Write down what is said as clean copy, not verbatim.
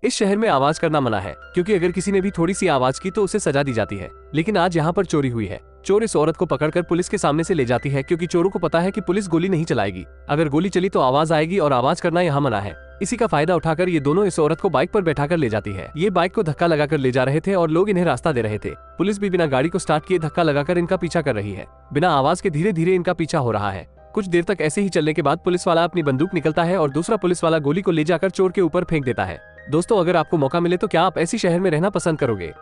इस शहर में आवाज करना मना है, क्योंकि अगर किसी ने भी थोड़ी सी आवाज की तो उसे सजा दी जाती है। लेकिन आज यहाँ पर चोरी हुई है। चोर इस औरत को पकड़कर पुलिस के सामने से ले जाती है, क्योंकि चोरों को पता है कि पुलिस गोली नहीं चलाएगी। अगर गोली चली तो आवाज आएगी और आवाज करना यहाँ मना है। इसी का फायदा उठाकर ये दोनों इस औरत को बाइक पर बैठाकर ले जाती है। ये बाइक को धक्का लगाकर ले जा रहे थे और लोग इन्हें रास्ता दे रहे थे। पुलिस भी बिना गाड़ी को स्टार्ट किए धक्का लगाकर इनका पीछा कर रही है। बिना आवाज के धीरे धीरे इनका पीछा हो रहा है। कुछ देर तक ऐसे ही चलने के बाद पुलिस वाला अपनी बंदूक निकलता है और दूसरा पुलिस वाला गोली को ले जाकर चोर के ऊपर फेंक देता है। दोस्तों, अगर आपको मौका मिले तो क्या आप ऐसी शहर में रहना पसंद करोगे?